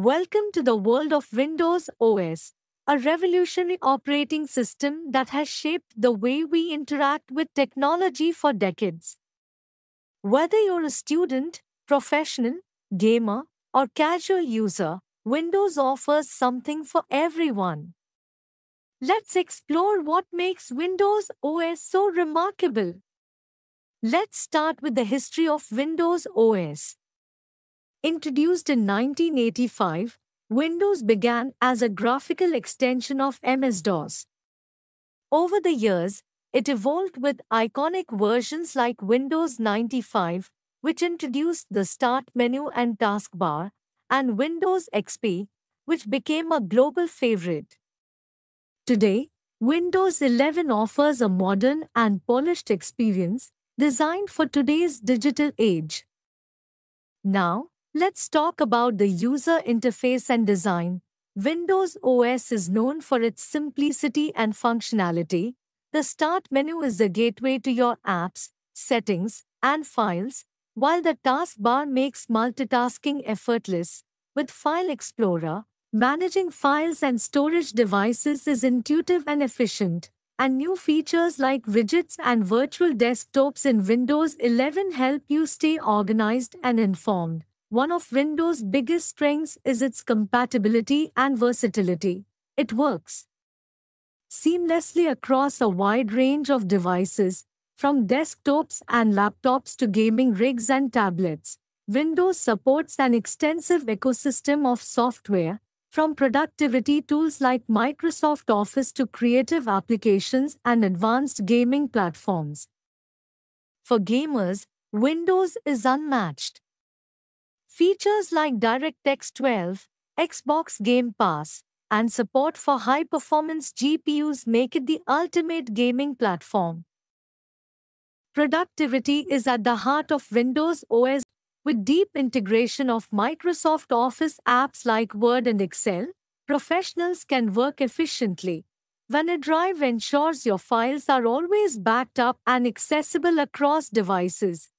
Welcome to the world of Windows OS, a revolutionary operating system that has shaped the way we interact with technology for decades. Whether you're a student, professional, gamer, or casual user, Windows offers something for everyone. Let's explore what makes Windows OS so remarkable. Let's start with the history of Windows OS. Introduced in 1985, Windows began as a graphical extension of MS-DOS. Over the years, it evolved with iconic versions like Windows 95, which introduced the Start menu and taskbar, and Windows XP, which became a global favorite. Today, Windows 11 offers a modern and polished experience designed for today's digital age. Now, let's talk about the user interface and design. Windows OS is known for its simplicity and functionality. The Start menu is the gateway to your apps, settings, and files, while the taskbar makes multitasking effortless. With File Explorer, managing files and storage devices is intuitive and efficient, and new features like widgets and virtual desktops in Windows 11 help you stay organized and informed. One of Windows' biggest strengths is its compatibility and versatility. It works seamlessly across a wide range of devices, from desktops and laptops to gaming rigs and tablets. Windows supports an extensive ecosystem of software, from productivity tools like Microsoft Office to creative applications and advanced gaming platforms. For gamers, Windows is unmatched. Features like DirectX 12, Xbox Game Pass, and support for high-performance GPUs make it the ultimate gaming platform. Productivity is at the heart of Windows OS. With deep integration of Microsoft Office apps like Word and Excel, professionals can work efficiently. OneDrive ensures your files are always backed up and accessible across devices.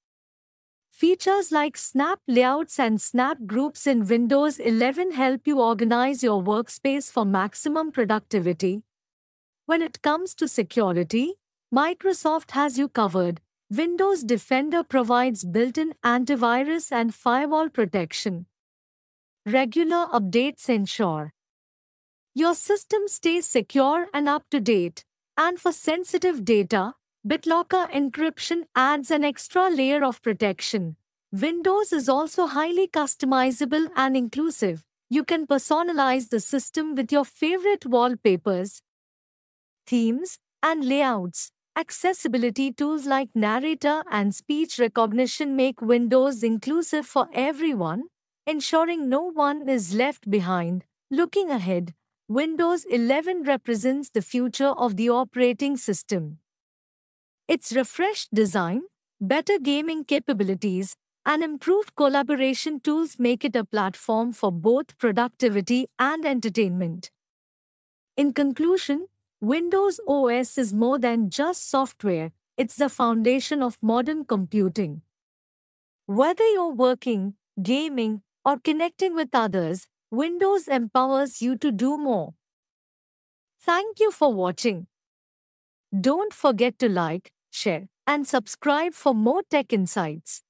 Features like Snap Layouts and Snap Groups in Windows 11 help you organize your workspace for maximum productivity. When it comes to security, Microsoft has you covered. Windows Defender provides built-in antivirus and firewall protection. Regular updates ensure your system stays secure and up to date. And for sensitive data, BitLocker encryption adds an extra layer of protection. Windows is also highly customizable and inclusive. You can personalize the system with your favorite wallpapers, themes, and layouts. Accessibility tools like Narrator and speech recognition make Windows inclusive for everyone, ensuring no one is left behind. Looking ahead, Windows 11 represents the future of the operating system. Its refreshed design, better gaming capabilities, and improved collaboration tools make it a platform for both productivity and entertainment. In conclusion, Windows OS is more than just software, it's the foundation of modern computing. Whether you're working, gaming, or connecting with others, Windows empowers you to do more. Thank you for watching. Don't forget to like, share, and subscribe for more tech insights.